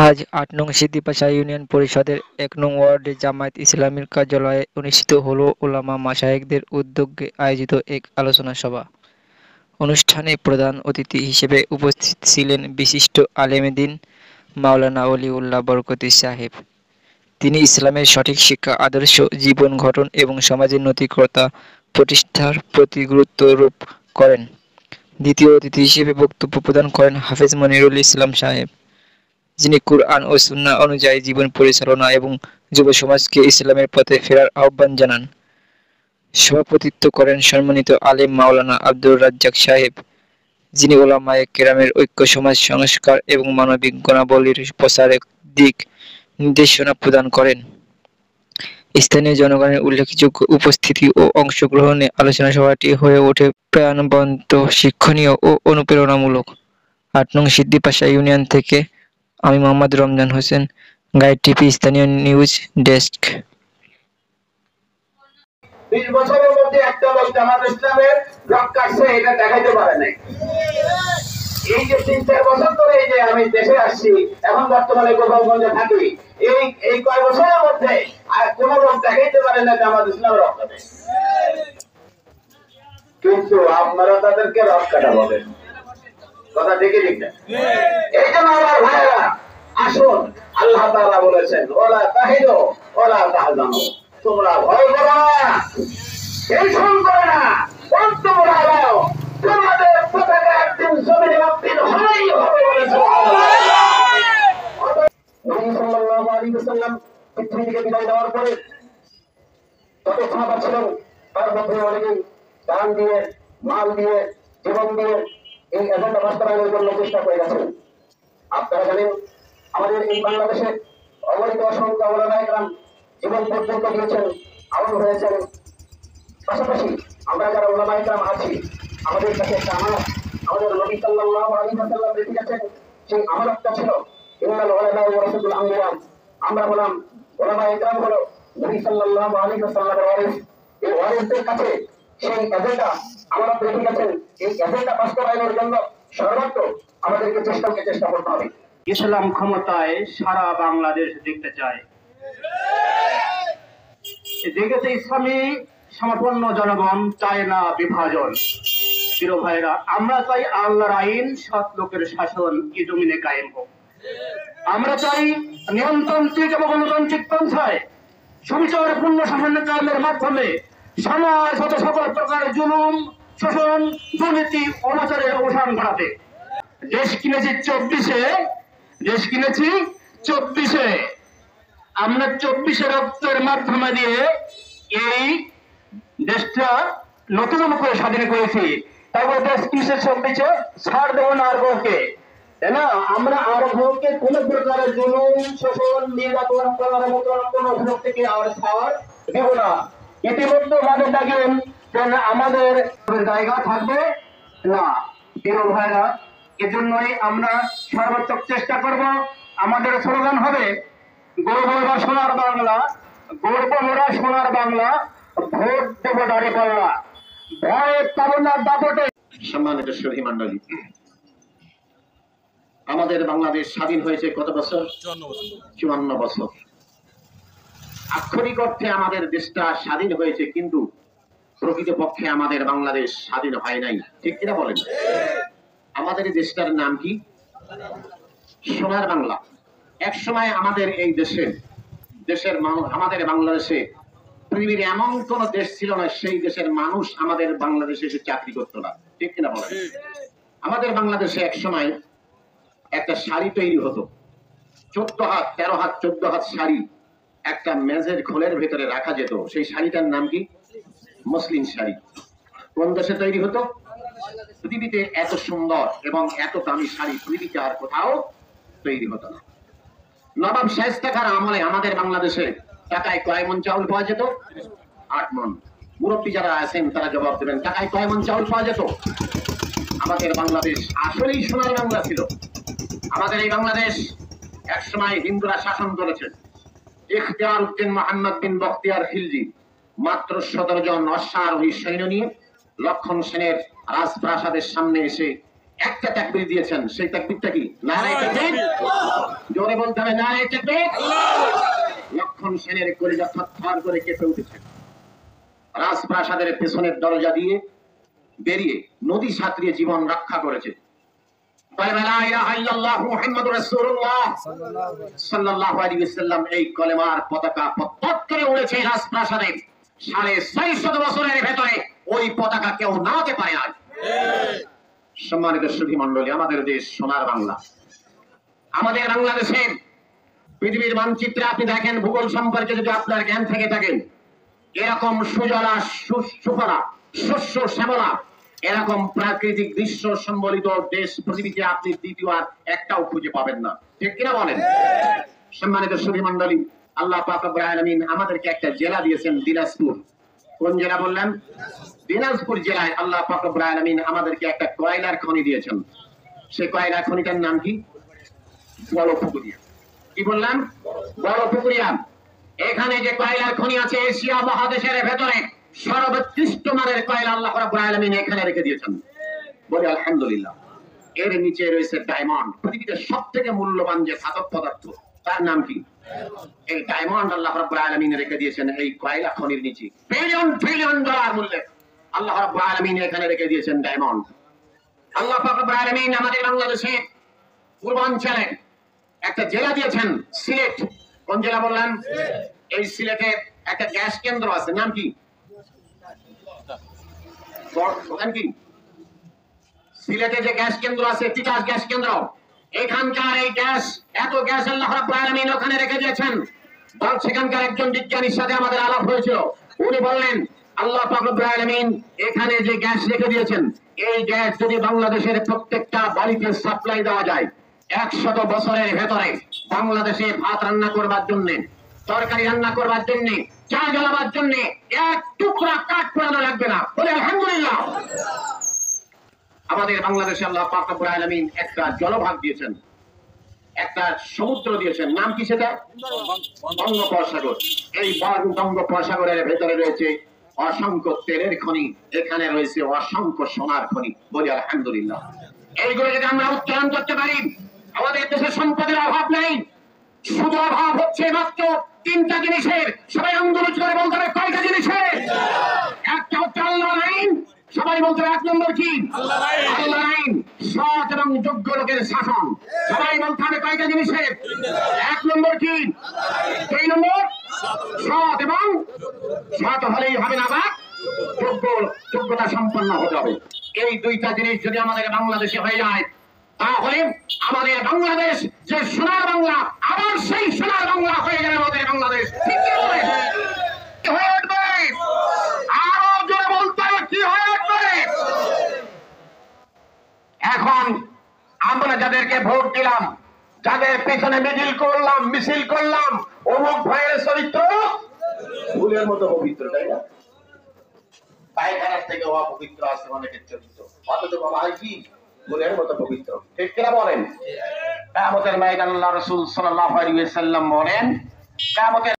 আজ ৮ নং সিদ্দিপাশা ইউনিয়ন পরিষদের ১ নং ওয়ার্ডে জামায়াত ইসলামীর কার্যালয়ে অনুষ্ঠিত হলো ওলামা মাশায়েখদের উদ্যোগে আয়োজিত এক আলোচনা সভা। অনুষ্ঠানে প্রধান অতিথি হিসেবে উপস্থিত ছিলেন বিশিষ্ট আলেম-দ্বীন মাওলানা ওলিউল্লাহ বরকতি সাহেব। তিনি ইসলামের সঠিক শিক্ষা, আদর্শ, জীবন গঠন এবং সমাজের নৈতিকতা প্রতিষ্ঠার প্রতি গুরুত্ব আরোপ করেন। দ্বিতীয় অতিথি হিসেবে বক্তব্য প্রদান করেন হাফেজ মনিরুল ইসলাম সাহেব, যিনি কুরআন ও সুন্নাহ অনুযায়ী জীবন পরিচালনা এবং যুব সমাজকে ইসলামের পথে ফেরার আহ্বান জানান। সভাপতিত্ব করেন সম্মানিত আলেম মাওলানা আব্দুর রাজ্জাক সাহেব, যিনি উলামায়ে কেরামের ঐক্য, সমাজ সংস্কার এবং মানবিক গুণাবলীর প্রসারের দিক নির্দেশনা প্রদান করেন। স্থানীয় জনগণের উল্লেখযোগ্য উপস্থিতি ও অংশগ্রহণে আলোচনা সভাটি হয়ে ওঠে প্রাণবন্ত, শিক্ষণীয় ও অনুপ্রেরণামূলক। ৮ নং সিদ্দিপাশা ইউনিয়ন থেকে আমি মোহাম্মদ রমজান হোসেন, গাইড টিভি স্থানীয় নিউজ ডেস্ক। 20 বছরের মধ্যে একটা লোক জামাত ইসলামের রক কাটছে এটা দেখাইতে পারে নাই। এই যে 3-4 বছর ধরে এই যে আমি দেশে আসছি, এখন বর্তমানে গোপালগঞ্জে থাকি, এই কয় বছরের মধ্যে আর কোন লোক দেখাইতে পারে না জামাত ইসলামের রক কাটে। কিন্তু আপনারা তাদেরকে রক কাটা বলেন, কথা দেখে দেখবেন। এই জন্য আমার ভাইয়েরা আসুন, আল্লাহ তাআলা বলেছেন ওয়ালা তাহিনু ওয়ালা তাহজানু, তোমরা ভয় করো না, টেনশন করো না, তোমরা আলো, তোমাদের পতাকা একদিন জমিনে উত্তীর্ণ হবেই হবে বলেছেন নবী সাল্লাল্লাহু আলাইহি ওয়াসাল্লাম। পৃথিবী থেকে বিদায় নেওয়ার পরে যত সাহাবা ছিলেন তার মধ্যে অনেকেই দান দিয়ে, মাল দিয়ে, জীবন দিয়ে এই এজেন্ডা বাস্তবায়নের জন্য চেষ্টা করে গেছেন। আপনারা জানেন আমাদের এই বাংলাদেশে অগণিত অসংখ্য ওলামায়ে কেরাম জীবন পর্যন্ত দিয়েছেন, আহত হয়েছেন। পাশাপাশি আমরা যারা ওলামায়ে কেরাম আছি, আমাদের কাছে একটা আমানত, আমাদের নবী সাল্লাল্লাহু আলাইহি ওয়াসাল্লাম রেখে গেছেন, সেই আমানতটা ছিল ইন্নাল উলামা ওয়ারাসাতুল আমবিয়া। আমরা বললাম ওলামায়ে কেরাম হলো নবী সাল্লাল্লাহু আলাইহি ওয়াসাল্লামের ওয়ারিস। এই ওয়ারিসদের কাছে সেই এজেন্ডা আমানত রেখে গেছেন। এই এজেন্ডা বাস্তবায়নের জন্য সর্বত্র আমাদেরকে চেষ্টা করতে হবে। ইসলাম ক্ষমতায় সারা বাংলাদেশ দেখতে চায়, দেখেছে ইসলামী সমাপন্ন জনগণ চায় না বিভাজন। প্রিয় ভাইরা, আমরা চাই আল্লাহর আইন, সৎ লোকের শাসন এই জমিনে কায়েম হোক। আমরা চাই নিয়মতান্ত্রিক এবং গণতান্ত্রিক পন্থায় সুবিচারপূর্ণ শাসন কায়েমের মাধ্যমে সমাজ হতে সকল প্রকারের জুলুম, শোষণ, দুর্নীতি, অনাচারের অবসান ঘটাতে। দেশ কিনেছি 24-এ আমরা 24 রক্তের মাধ্যমে দিয়ে এই দেশটা নতুন করে স্বাধীন করেছি। তারপর দেশ কিনেছে 24-এ, ছাড় দেবো না আর বউকে, তাই না? আমরা আর বউকে কোন প্রকারের জুলুম, শোষণ, নির্যাতন করার মতো কোন অভিযোগ থেকে আর ছাড় দেব না। ইতিমধ্যে আমাদের ডাকেন আমাদের জায়গা থাকবে না। প্রিয় ভাইরা, এজন্যই আমরা সর্বোচ্চ চেষ্টা করব। আমাদের স্লোগান হবে গর্ব মোরা সোনার বাংলা, গর্ব মোরা সোনার বাংলা, ভোট দেব দাঁড়িপাল্লা, ভয় পাবো না দাপটে। সম্মানিত সুধী মণ্ডলী, আমাদের বাংলাদেশ স্বাধীন হয়েছে কত বছর? 54 বছর। আক্ষরিক অর্থে আমাদের দেশটা স্বাধীন হয়েছে, কিন্তু প্রকৃতপক্ষে আমাদের বাংলাদেশ স্বাধীন হয় নাই, ঠিক কিনা বলেন? আমাদের দেশটার নাম কি? সোনার বাংলা। এক সময় আমাদের এই দেশের মানুষ, আমাদের বাংলাদেশে পৃথিবীর এমন কোন দেশ ছিল না সেই দেশের মানুষ আমাদের বাংলাদেশে এসে চাকরি করতো না, ঠিক কিনা বলেন? আমাদের বাংলাদেশে এক সময় একটা শাড়ি তৈরি হতো, 14 হাত, 13 হাত, 14 হাত শাড়ি একটা মেজের খোলের ভেতরে রাখা যেত। সেই শাড়িটার নাম কি? মুসলিম শাড়ি। কোন দেশে তৈরি হতো? পৃথিবীতে এত সুন্দর এবং এত দামি শাড়ি পৃথিবীতে আর কোথাও তৈরি হতো না। নবাব শায়েস্তা খাঁর আমলে আমাদের বাংলাদেশে টাকায় কয় মণ চাউল পাওয়া যেত? 8 মণ। মুরব্বী যারা আছেন তারা জবাব দেবেন, টাকায় কয় মণ চাউল পাওয়া যেত? আমাদের বাংলাদেশ আসলেই সোনার বাংলা ছিল। আমাদের এই বাংলাদেশ একসময় হিন্দুরা শাসন করেছেন। ইখতিয়ার উদ্দিন মোহাম্মদ বিন বখতিয়ার খিলজি মাত্র 17 জন অশ্বারোহী সৈন্য নিয়ে লক্ষণ সেনের রাজপ্রাসাদের সামনে এসে একটা তাকবীর দিয়েছেন, সেই তাকবীরটা কি? নারে তাকবীর। জোরে বলতে হবে নারে তাকবীর। লক্ষণ সেনের কলিজা থরথর করে কেঁপে উঠেছে। রাজপ্রাসাদের পেছনের দরজা দিয়ে বেরিয়ে নদী সাঁতরিয়ে জীবন রক্ষা করেছে। এই কলেমার পতাকা পথ করে উড়েছে রাজপ্রাসাদে। 650 বছরের ভেতরে ওই পতাকা কেউ নামাতে পারে না। সম্মানিত সুধী মণ্ডলী, আমাদের দেশ সোনার বাংলা। আমাদের বাংলাদেশে পৃথিবীর মানচিত্রে আপনি দেখেন, ভূগোল সম্পর্কে যদি আপনার জ্ঞান থেকে থাকেন, এরকম সুজলা সুফলা শস্য শ্যামলা এরকম প্রাকৃতিক দৃশ্য সম্বলিত দেশ পৃথিবীতে আপনি দ্বিতীয় আর একটাও খুঁজে পাবেন না। ঠিক কিনা বলেন? সম্মানিত সুধী মণ্ডলী, আল্লাহ পাক রব্বুল আলামিন আমাদেরকে একটা জেলা দিয়েছেন, দিনাজপুর। কোন জেলা বললেন? দিনাজপুর জেলায় আল্লাহ পাক রব্বুল আলামিন আমাদেরকে একটা কয়লার খনি দিয়েছেন। সেই কয়লার খনিটার নাম কি? বড় পুকুরিয়া। কি বললাম? বড় পুকুরিয়া। এখানে যে কয়লার খনি আছে, এশিয়া মহাদেশের ভেতরে সর্বোৎকৃষ্ট মানের কয়লা আল্লাহ রাব্বুল আলামিন এখানে রেখে দিয়েছেন। বলি আলহামদুলিল্লাহ। এর নিচে রয়েছে ডায়মন্ড, পৃথিবীতে সবথেকে মূল্যবান যে ধাতব পদার্থ, তার নাম কি? এই ডায়মন্ড আল্লাহ রাব্বুল আলামিন রেখে দিয়েছেন এই কয়লা খনির নিচে। বিলিয়ন ট্রিলিয়ন ডলার মূল্যের আল্লাহ রাব্বুল আলামিন এখানে রেখে দিয়েছেন ডায়মন্ড। আল্লাহ পাক রব্বুল আলামিন আমাদের বাংলাদেশে পূর্বাঞ্চলে একটা জেলা দিয়েছেন, সিলেট। কোন জেলা বললাম? এই সিলেটে একটা গ্যাস কেন্দ্র আছে, নাম কি? কি সিলেটে যে গ্যাস কেন্দ্র আছে, তিতাস গ্যাস কেন্দ্র, এখানকার এই গ্যাস, এত গ্যাস আল্লাহ রাব্বুল আলামিন ওখানে রেখে দিয়েছেন। সেখানকার একজন বিজ্ঞানীর সাথে আমাদের আলাপ হয়েছিল। উনি বললেন, আল্লাহ পাক রব্বুল আলামিন এখানে যে গ্যাস রেখে দিয়েছেন, এই গ্যাস যদি বাংলাদেশের প্রত্যেকটা বাড়িতে সাপ্লাই দেওয়া যায়, 100 বছরের ভেতরে বাংলাদেশে ভাত রান্না করবার জন্য, তরকারি রান্না করবার জন্য, চা জ্বালাবার জন্য এক টুকরা কাঠ পোড়ানো লাগবে না। বলে আলহামদুলিল্লাহ। আমাদের বাংলাদেশে আল্লাহ পাক রব্বুল আলামিন একটা জলভাগ দিয়েছেন, একটা সমুদ্র দিয়েছেন, নাম কি সেটা? বঙ্গোপসাগর। এই বঙ্গোপসাগরের ভেতরে রয়েছে অসংখ্য তেলের খনি, এখানে রয়েছে অসংখ্য সোনার খনি। বলি আলহামদুলিল্লাহ। এইগুলো যদি আমরা উত্তোলন করতে পারি, আমাদের দেশে সম্পদের অভাব নেই। শুধু অভাব হচ্ছে মাত্র 3টা জিনিসের। সবাই আন্দোলন করে বলতে হবে কয়টা জিনিসের? একটা হচ্ছে আল্লাহর আইন। সবাই বলতে হবে 1 নম্বর কি? আল্লাহর আইন। সৎ এবং যোগ্য লোকের শাসন। সবাই বলতে হবে কয়টা জিনিসের? 1 নম্বর কি? 2 নম্বর সৎ, এবং সৎ হলেই হবে না, বা যোগ্যতা সম্পন্ন হতে হবে। এই 2টা জিনিস যদি আমাদের বাংলাদেশে হয়ে যায়, তাহলে আমাদের বাংলাদেশ যে সোনার বাংলা, আবার সেই সোনার বাংলা হয়ে যাবে আমাদের বাংলাদেশ। ঠিক কি বলে? হয়ে উঠবে। আরো জোরে বলতে হবে, কি হয়ে উঠবে? এখন আমরা যাদেরকে ভোট দিলাম, যাদের পেছনে মিছিল করলাম, অমুক ভাইয়ের চরিত্র ফুলের মতো পবিত্র, তাই না? পায়খানার থেকে অপবিত্র আছে অনেকের চরিত্র, অথচ বাবা হয় কি? ফুলের মতো পবিত্র। ঠিক কিনা বলেন? কিয়ামতের ময়দানে আল্লাহ রাসূল সাল্লাল্লাহু আলাইহি ওয়াসাল্লাম বলেন, কিয়ামতের